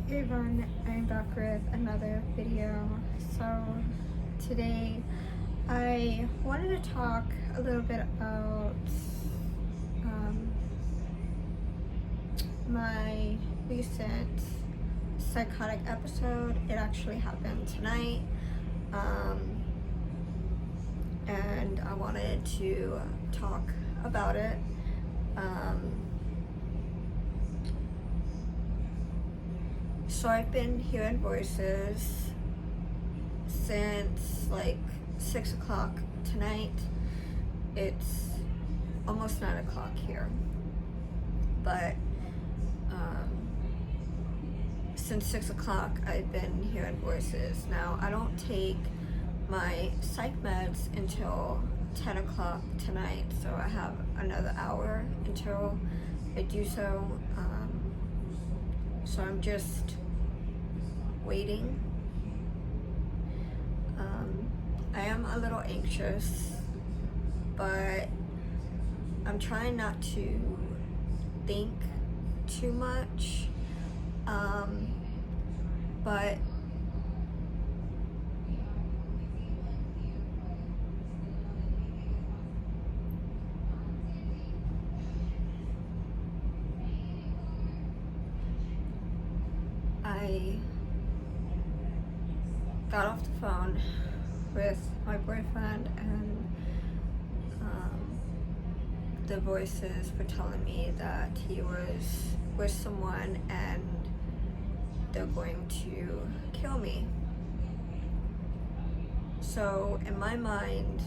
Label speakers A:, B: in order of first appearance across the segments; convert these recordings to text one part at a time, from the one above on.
A: Hey everyone, I'm back with another video. So today I wanted to talk a little bit about my recent psychotic episode. It actually happened tonight, and I wanted to talk about it. So I've been hearing voices since like 6 o'clock tonight. It's almost 9 o'clock here, but since 6 o'clock I've been hearing voices. Now I don't take my psych meds until 10 o'clock tonight, so I have another hour until I do so. So I'm just waiting. I am a little anxious, but I'm trying not to think too much. But I got off the phone with my boyfriend, and the voices were telling me that he was with someone and they're going to kill me. So in my mind,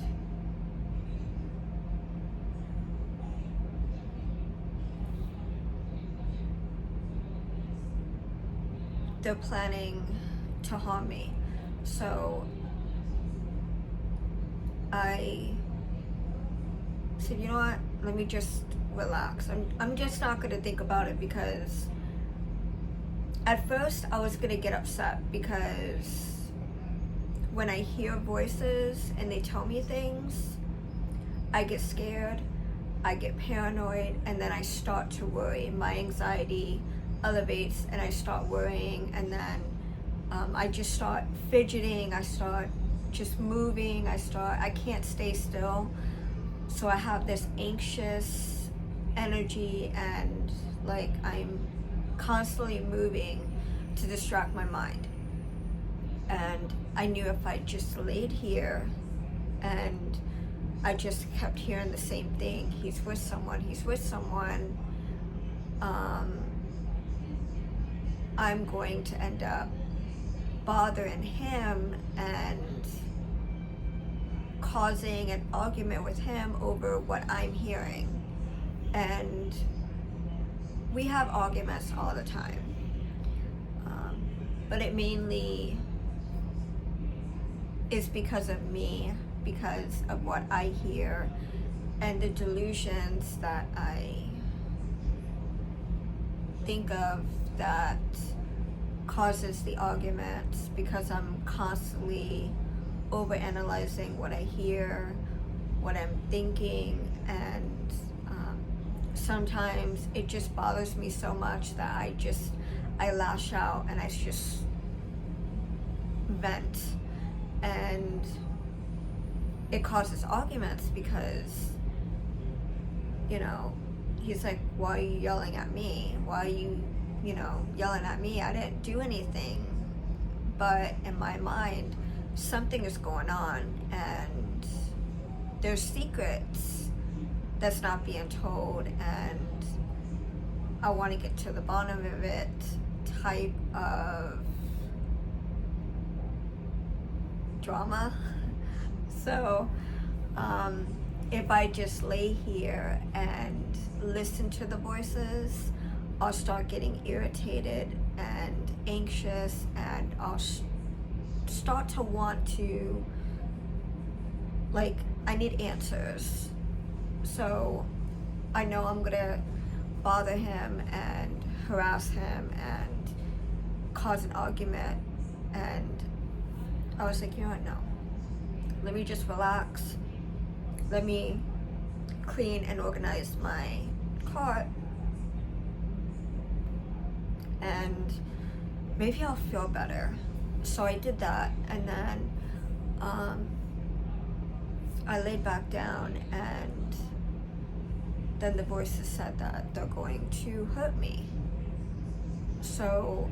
A: they're planning to harm me. So I said, you know what, let me just relax. I'm just not gonna think about it, because at first I was gonna get upset, because when I hear voices and they tell me things, I get scared, I get paranoid, and then I start to worry. My anxiety elevates and I start worrying, and then I just start fidgeting, I start just moving, I can't stay still. So I have this anxious energy, and like I'm constantly moving to distract my mind. And I knew if I just laid here and I just kept hearing the same thing, he's with someone, I'm going to end up bothering him and causing an argument with him over what I'm hearing. And we have arguments all the time, but it mainly is because of me, because of what I hear and the delusions that I think of that causes the arguments, because I'm constantly overanalyzing what I hear, what I'm thinking, and sometimes it just bothers me so much that I lash out and I just vent, and it causes arguments, because he's like, why are you yelling at me? Why are you yelling at me? I didn't do anything. But in my mind, something is going on, and there's secrets that's not being told, and I want to get to the bottom of it type of drama. So if I just lay here and listen to the voices, I'll start getting irritated and anxious, and I'll start to want to, like, I need answers. So I know I'm gonna bother him and harass him and cause an argument. And I was like, you know what, no. Let me just relax. Let me clean and organize my cart, and maybe I'll feel better. So I did that, and then I laid back down, and then the voices said that they're going to hurt me. So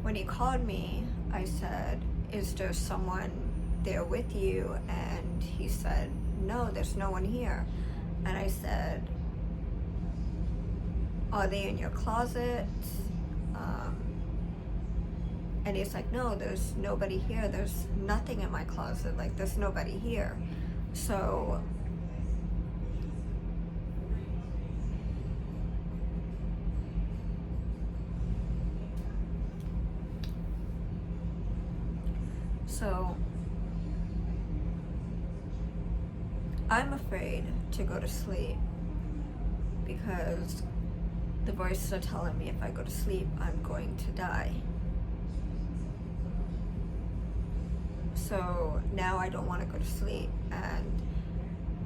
A: when he called me, I said, is there someone there with you? And he said, no, there's no one here. And I said, are they in your closet? And he's like, no, there's nobody here. There's nothing in my closet. Like, there's nobody here. So I'm afraid to go to sleep because the voices are telling me if I go to sleep, I'm going to die. So now I don't want to go to sleep, and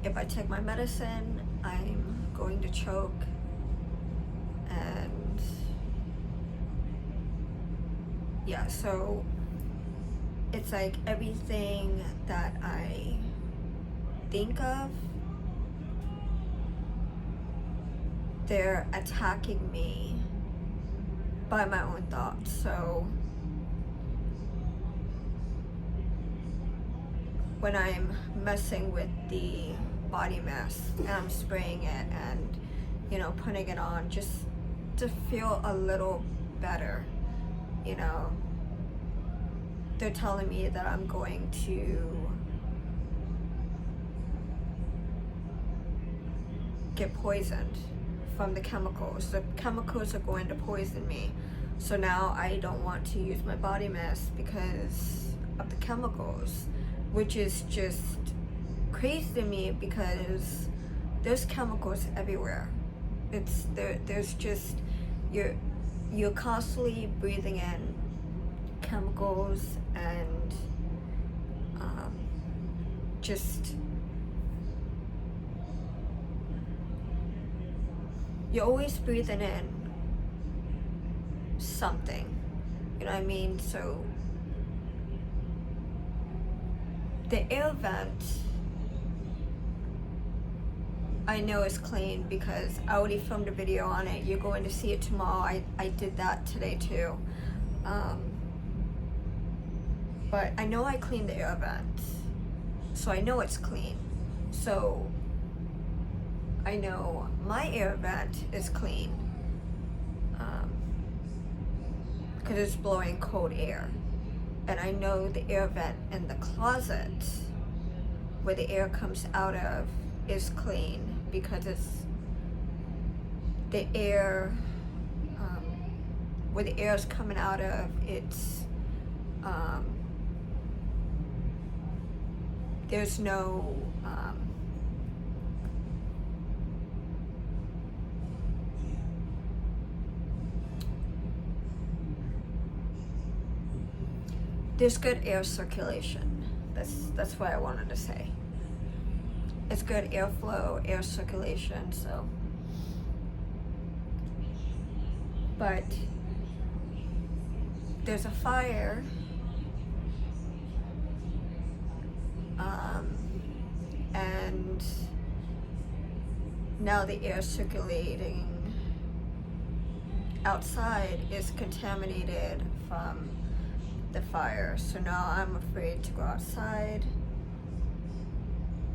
A: if I take my medicine, I'm going to choke, and yeah, so it's like everything that I think of, they're attacking me by my own thoughts. So when I'm messing with the body mask and I'm spraying it and, you know, putting it on just to feel a little better, you know, they're telling me that I'm going to get poisoned from the chemicals. The chemicals are going to poison me. So now I don't want to use my body mask because of the chemicals, which is just crazy to me because there's chemicals everywhere. There's just, you're constantly breathing in chemicals and just, you're always breathing in something, you know what I mean? So the air vent, I know is clean because I already filmed a video on it. You're going to see it tomorrow. I did that today too. But I know I cleaned the air vent, so I know it's clean. So I know my air vent is clean because it's blowing cold air. And I know the air vent in the closet where the air comes out of is clean because it's the air, where the air is coming out of, it's, there's no, there's good air circulation. That's what I wanted to say. It's good airflow, air circulation, so. But there's a fire, and now the air circulating outside is contaminated from the fire. So now I'm afraid to go outside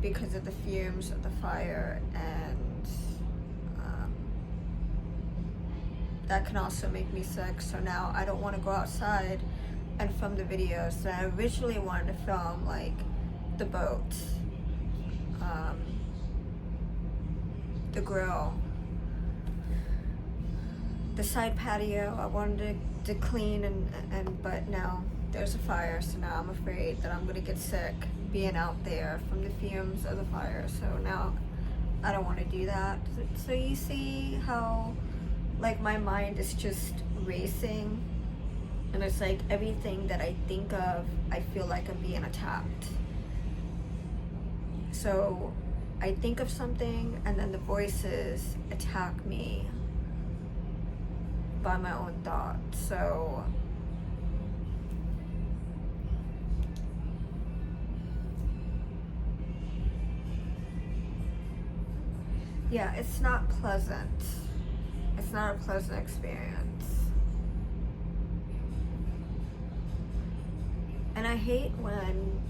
A: because of the fumes of the fire, and that can also make me sick. So now I don't want to go outside and film the videos that I originally wanted to film, like the boat, the grill, the side patio. I wanted to clean and but now there's a fire, so now I'm afraid that I'm gonna get sick being out there from the fumes of the fire. So now I don't want to do that. So you see how like my mind is just racing, and it's like everything that I think of, I feel like I'm being attacked. So I think of something and then the voices attack me by my own thoughts. So yeah, it's not pleasant. It's not a pleasant experience. And I hate when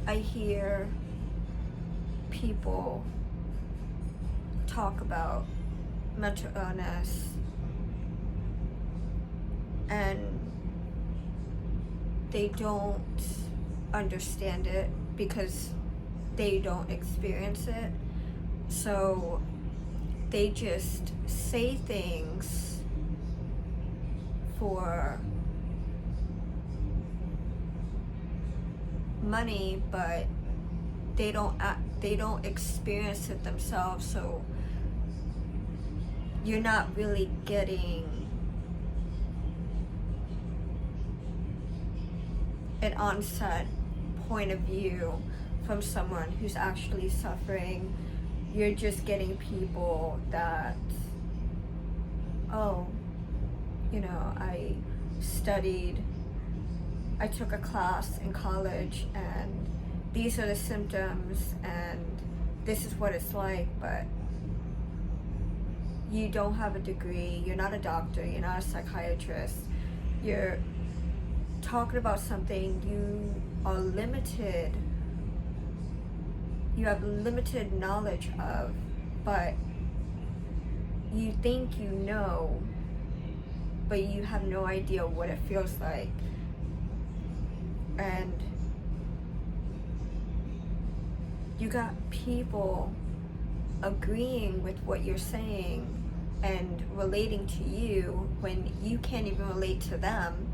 A: I hear people talk about mental illness and they don't understand it because they don't experience it. So they just say things for money, but they don't experience it themselves. So you're not really getting an onset point of view from someone who's actually suffering. You're just getting people that, oh, you know, I took a class in college and these are the symptoms and this is what it's like, but you don't have a degree, you're not a doctor, you're not a psychiatrist, you're talking about something you are limited, you have limited knowledge of, but you think you know, but you have no idea what it feels like. And you got people agreeing with what you're saying and relating to you when you can't even relate to them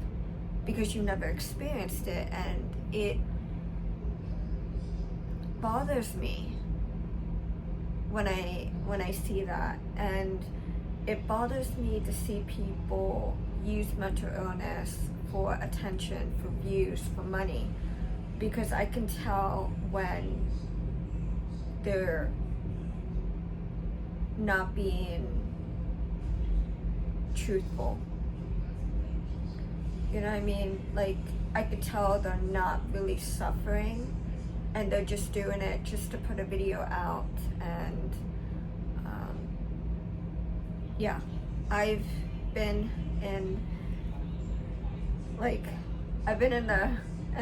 A: because you never experienced it. And it bothers me when I see that, and it bothers me to see people use mental illness for attention, for views, for money, because I can tell when they're not being truthful. You know what I mean? Like, I could tell they're not really suffering and they're just doing it just to put a video out. And yeah, I've been in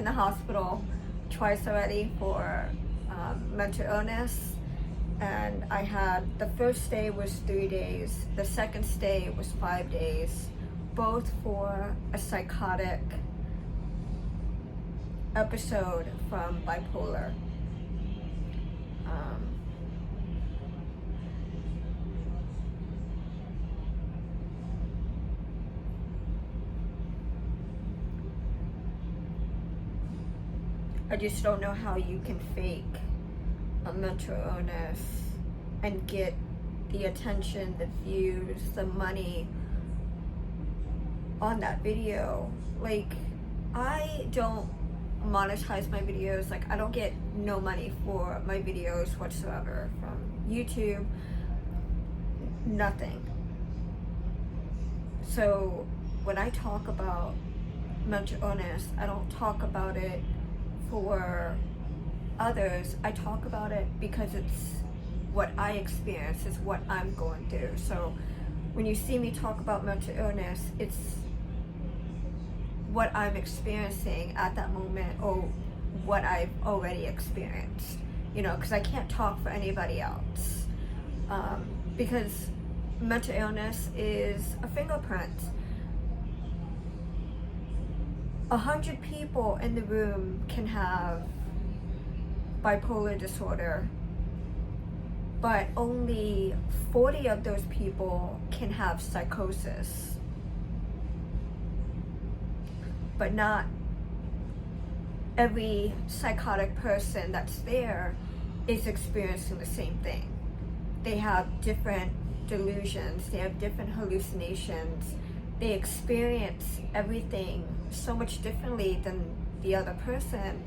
A: the hospital twice already for mental illness, and I had, the first day was 3 days, the second stay was 5 days, both for a psychotic episode from bipolar. I just don't know how you can fake a mental illness and get the attention, the views, the money on that video. Like, I don't monetize my videos. Like, I don't get no money for my videos whatsoever from YouTube, nothing. So when I talk about mental illness, I don't talk about it for others. I talk about it because it's what I experience, it's what I'm going through. So when you see me talk about mental illness, it's what I'm experiencing at that moment, or what I've already experienced, you know, because I can't talk for anybody else, because mental illness is a fingerprint. 100 people in the room can have bipolar disorder, but only 40 of those people can have psychosis. But not every psychotic person that's there is experiencing the same thing. They have different delusions, they have different hallucinations, they experience everything so much differently than the other person.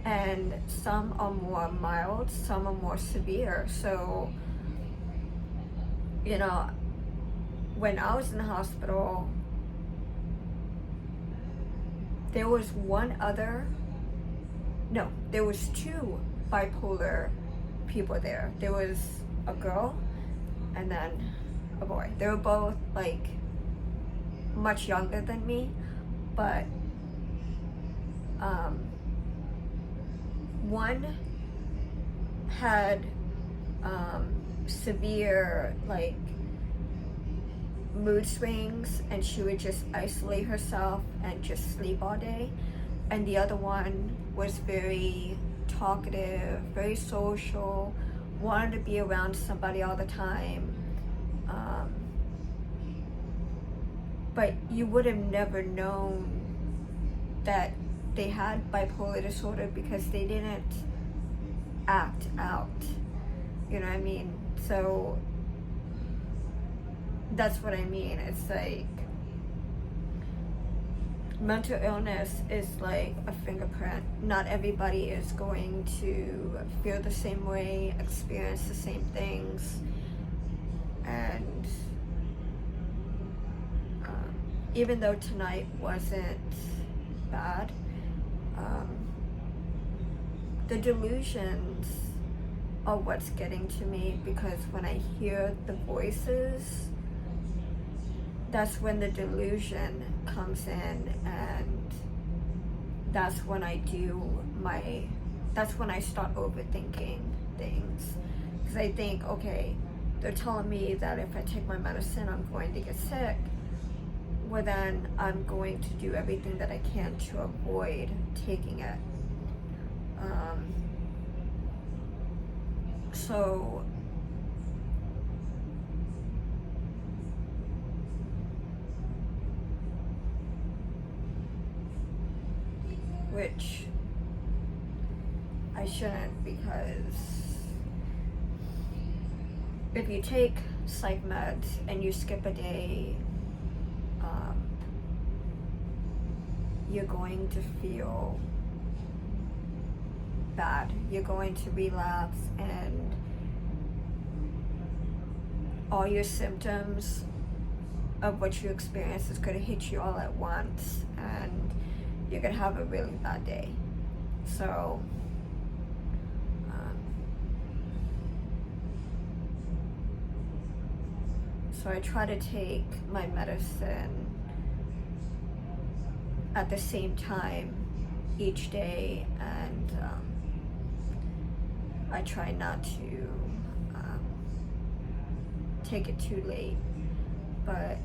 A: and some are more mild, some are more severe. So, you know, when I was in the hospital, there was there was two bipolar people there. There was a girl and then a boy. They were both like much younger than me, but one had severe like mood swings, and she would just isolate herself and just sleep all day, and the other one was very talkative, very social, wanted to be around somebody all the time, but you would have never known that they had bipolar disorder because they didn't act out, you know what I mean? So that's what I mean. It's like mental illness is like a fingerprint. Not everybody is going to feel the same way, experience the same things, and even though tonight wasn't bad, the delusions are what's getting to me, because when I hear the voices, that's when the delusion comes in, and that's when I start overthinking things, because I think, okay, they're telling me that if I take my medicine I'm going to get sick. Well, then I'm going to do everything that I can to avoid taking it. So which I shouldn't, because if you take psych meds and you skip a day, you're going to feel bad. You're going to relapse, and all your symptoms of what you experience is going to hit you all at once, and you're going to have a really bad day. So I try to take my medicine at the same time each day, and I try not to take it too late. But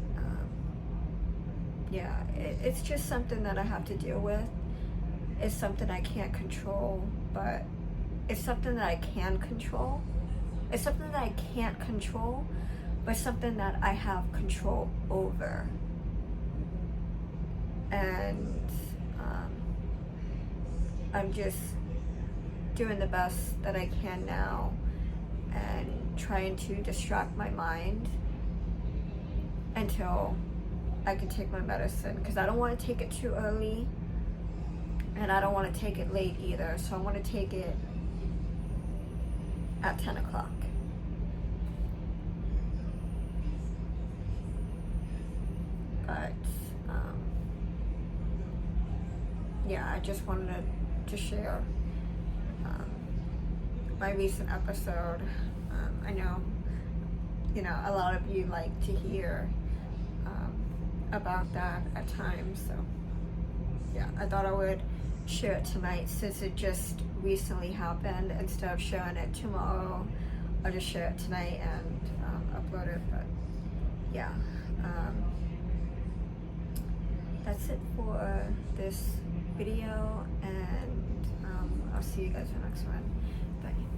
A: yeah, it's just something that I have to deal with. It's something I can't control, but it's something that I can control. It's something that I can't control, but something that I have control over. And I'm just doing the best that I can now, and trying to distract my mind until I can take my medicine, because I don't want to take it too early, and I don't want to take it late either. So I want to take it at 10 o'clock. But yeah, I just wanted to share my recent episode. I know, a lot of you like to hear about that at times, so yeah, I thought I would share it tonight since it just recently happened. Instead of sharing it tomorrow, I'll just share it tonight and upload it. But yeah, that's it for this video, and I'll see you guys in the next one. Bye.